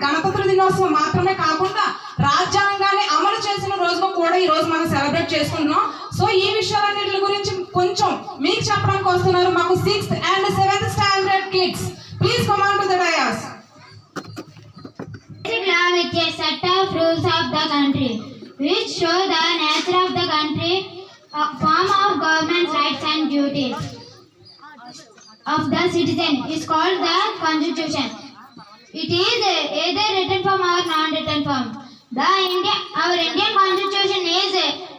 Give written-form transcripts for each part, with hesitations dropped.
గణతంత్ర దినోత్సవం మాత్రమే కాకుండా రాజ్యాంగాన్ని అమలు చేసిన రోజుగా కూడా ఈ రోజు మనం సెలబ్రేట్ చేసుకుంటున్నాం. సో ఈ విషయాలన్నిటి గురించి కొంచెం మీకు చెప్పడానికి వస్తున్నారు మాకు 6th and 7th standard kids. Please come on to the dais. Basic law with a set of rules of the country which show the nature of the country, form of government's rights and duties of the citizen is called the Constitution. It is either written form or non-written form. Our Indian Constitution is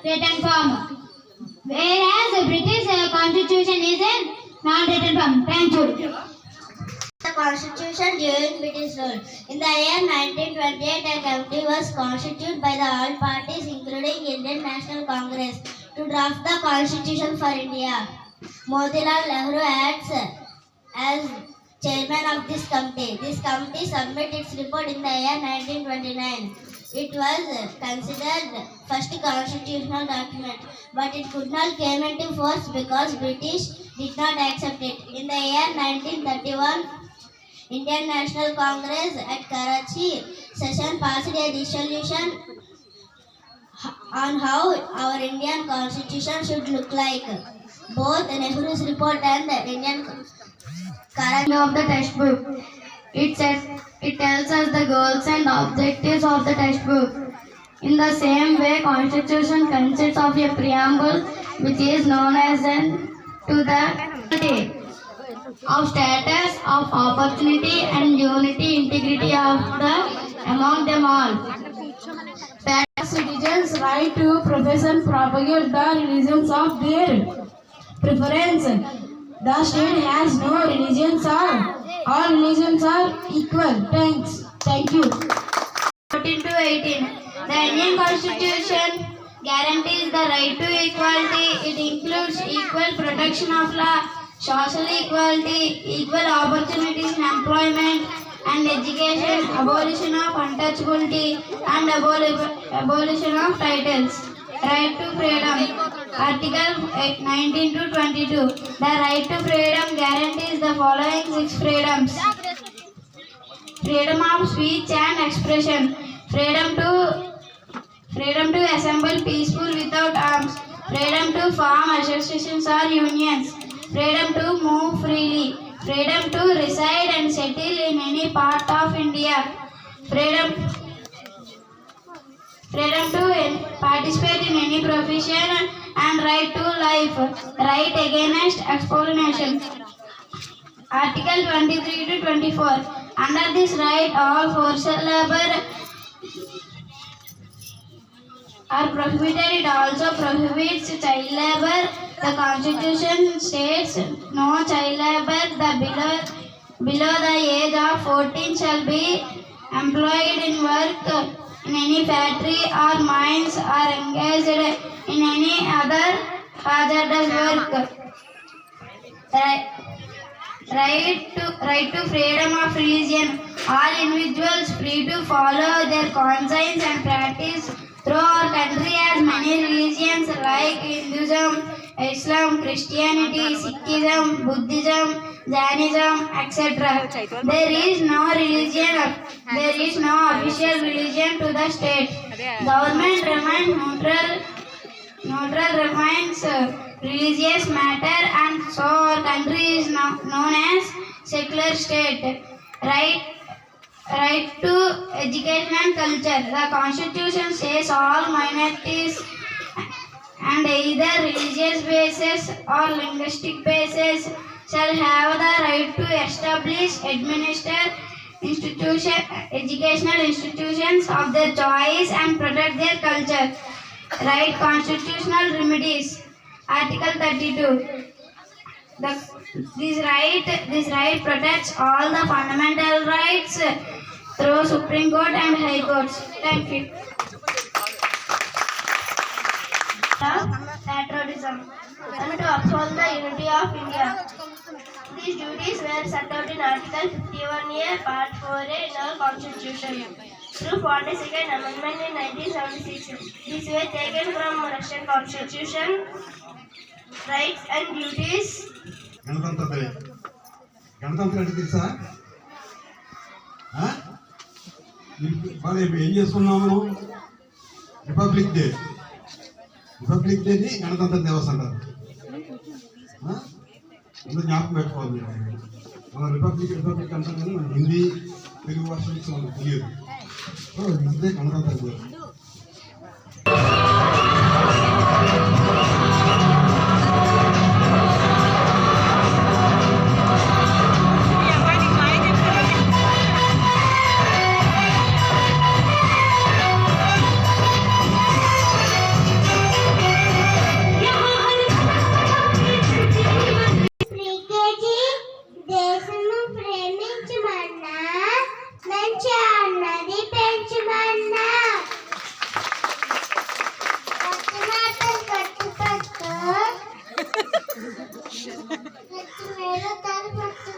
written form, whereas the British Constitution is a non-written form. Thank you. The Constitution during British rule. In the year 1928, a committee was constituted by the all parties, including Indian National Congress, to draft the Constitution for India. Motilal Nehru acts as chairman of this committee. This committee submitted its report in the year 1929. It was considered first constitutional document, but it could not came into force because British did not accept it. In the year 1931, Indian National Congress at Karachi session passed a resolution on how our Indian Constitution should look like. Both Nehru's report and the Indian current Of the textbook. It tells us the goals and objectives of the textbook. In the same way, Constitution consists of a preamble which is known as an to the of status, of opportunity and unity, integrity of the among them all. Citizens' right to profess and propagate the religions of their preference. The state has no religions, all religions are equal. Thank you. 14 to 18. The Indian Constitution guarantees the right to equality. It includes equal protection of law, social equality, equal opportunities in employment and education, abolition of untouchability, and abolition of titles. Right to freedom. Article 19 to 22. The right to freedom guarantees the following 6 freedoms. Freedom of speech and expression. Freedom to assemble peaceful without arms. Freedom to form associations or unions. Freedom to move freely. Freedom to reside and settle in any part of India. Freedom to participate in any profession and right to life. Right against exploitation. Article 23 to 24. Under this right, all forced labor are prohibited. It also prohibits child labor. The Constitution states no child labor. Below the age of 14 shall be employed in work in any factory or mines or engaged in any other hazardous work. Right to freedom of religion. All individuals free to follow their conscience and practice through our country as many religions like Hinduism, Islam, Christianity, Sikhism, Buddhism, Jainism, etc. There is no official religion to the state. Government remains remains religious matter, and so our country is known as secular state. Right to education and culture. The Constitution says all minorities and either religious basis or linguistic basis shall have the right to establish, administer educational institutions of their choice and protect their culture. Right constitutional remedies. Article 32. This right protects all the fundamental rights through Supreme Court and High Courts. Thank you. Patriotism. And to uphold the unity of India. These duties were set out in Article 51A, Part 4A in our Constitution. Through 42nd Amendment in 1976. These were taken from Russian Constitution. Rights and duties. గణతంత్ర అంటే తెలుసా? మరి ఏం చేసుకున్నాము? Republic day. Republic డేని గణతంత్ర దివస్ అంటారు. అందరూ జ్ఞాపకం పెట్టుకోవాలి. మన రిపబ్లిక్ అంటాం కానీ మన హిందీ తెలుగు భాష నుంచి మనకు తెలియదు. సో ఇదే గణతంత్ర దివస్. ప్రీకేజీ దేశము ప్రేమించమన్నా మంచి అన్నది పెంచమన్నా కట్టుమాటలు కట్టుపట్టు కట్టు మీద తలపట్టు.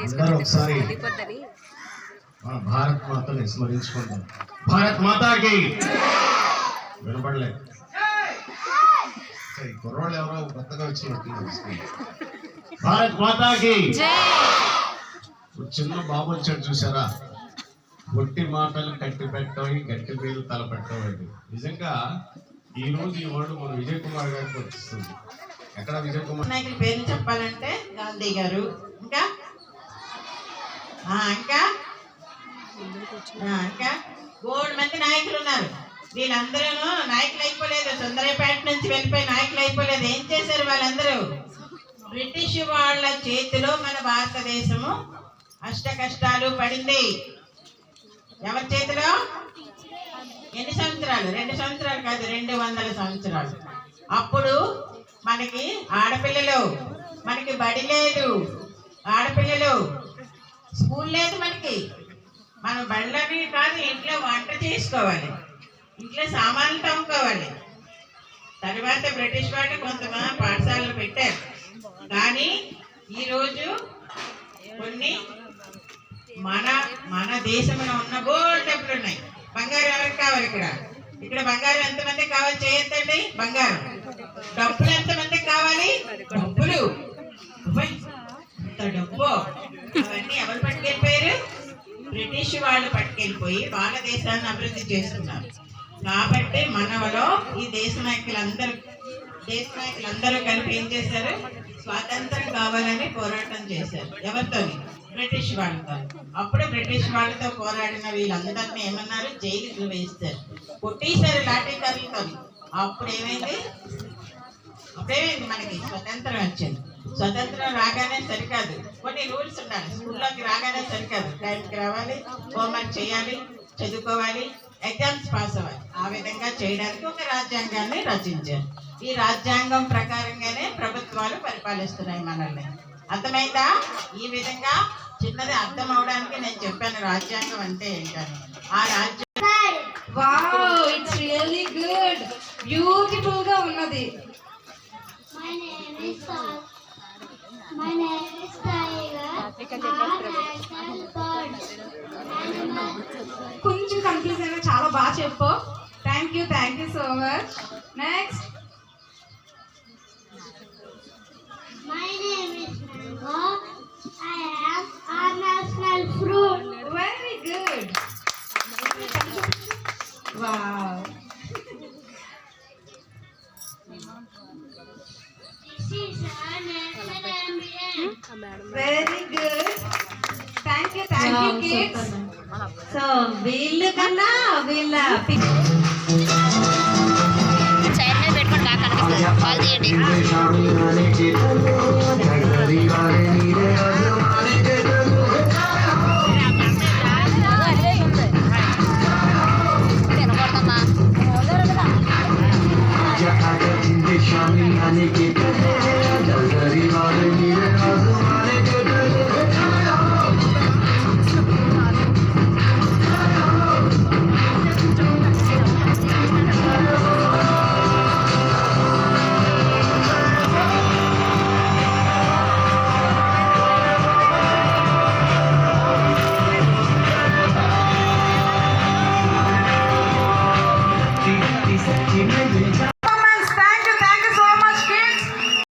అందరూ ఒకసారి మన భారత్ మాతని స్మరించుకుంటాం. భారత్ మాతాకి వినపడలేదు. ఈ కుర్రోళ్ళు ఎవరో కొత్తగా వచ్చినట్టు. భారత్ మాతాకి. చిన్న బాబు వచ్చాడు చూసారా? ఒట్టి మాటలు కట్టి పెట్టవి, గట్టి పేరు తలపెట్టవండి. నిజంగా ఈ రోజు ఈ వర్డ్ మన విజయ్ కుమార్ గారికి వచ్చిస్తుంది. ఎక్కడ విజయ్ కుమార్ నాయకుల పేర్లు చెప్పాలంటే గాంధీ గారు, ఇంకా మూడు మంది నాయకులు ఉన్నారు. వీళ్ళందరూ నాయకులు అయిపోలేదు. సుందరపేట నుంచి వెళ్ళిపోయి నాయకులు అయిపోలేదు. ఏం చేశారు వాళ్ళందరూ? బ్రిటిష్ వాళ్ళ చేతిలో మన భారతదేశము అష్ట కష్టాలు పడింది. ఎవరి చేతిలో? ఎన్ని సంవత్సరాలు? 2 సంవత్సరాలు కాదు, 200 సంవత్సరాలు. అప్పుడు మనకి ఆడపిల్లలు, మనకి బడి లేదు, ఆడపిల్లలు స్కూల్ లేదు. మనం బళ్ళవి కాదు, ఇంట్లో వంట చేసుకోవాలి, ఇంట్లో సామాన్లు తమ్ముకోవాలి. తర్వాత బ్రిటిష్ వాళ్ళు కొంతమంది పాఠశాలలు పెట్టారు. కానీ ఈరోజు కొన్ని మన దేశంలో ఉన్న గోల్డ్ డబ్బులు ఉన్నాయి. బంగారం ఎవరికి కావాలి? ఇక్కడ బంగారం ఎంతమందికి కావాలి? చేయొద్దండి. బంగారం డబ్బులు ఎంతమందికి కావాలి? డబ్బులు డబ్బు అవన్నీ ఎవరు పట్టుకెళ్ళిపోయారు? బ్రిటిష్ వాళ్ళు పట్టుకెళ్ళిపోయి వాళ్ళ దేశాన్ని అభివృద్ధి చేస్తున్నారు. కాబట్టి మనలో ఈ దేశ నాయకులందరూ కలిపి ఏం చేశారు? స్వాతంత్రం కావాలని పోరాటం చేశారు. ఎవరితోని? బ్రిటిష్ వాళ్ళతో. అప్పుడు బ్రిటిష్ వాళ్ళతో పోరాడిన వీళ్ళందరినీ ఏమన్నారు? జైలుకు వేస్తారు, కొట్టేశారు లాఠీ కర్రలతో. అప్పుడు ఏమైంది? మనకి స్వతంత్రం వచ్చింది. స్వతంత్రం రాగానే సరికాదు, కొన్ని రూల్స్ ఉండాలి. స్కూల్లోకి రాగానే సరికాదు, టైంకి రావాలి, హోంవర్క్ చేయాలి, చదువుకోవాలి, ఎగ్జామ్స్ పాస్ అవ్వాలి. ఆ విధంగా చేయడానికి ఒక రాజ్యాంగాన్ని రచించారు. ఈ రాజ్యాంగం ప్రకారంగానే ప్రభుత్వాలు పరిపాలిస్తున్నాయి మనల్ని. అర్థమైందా? ఈ విధంగా చిన్నది అర్థం అవడానికి నేను చెప్పాను రాజ్యాంగం అంటే ఏంటని. ఆ రాజ్యాంగం wow, it's really good, beautiful గా ఉన్నది. My name is Tiger. కొంచెం కన్ఫ్యూజ్ అయినా చాలా బాగా చెప్పు. Thank you so much. Next. My name is Mango. I am our national fruit. Very good. Wow. This is our national ambient. Very good. Thank you kids. So వీళ్ళు కన్నా వీళ్ళ Senti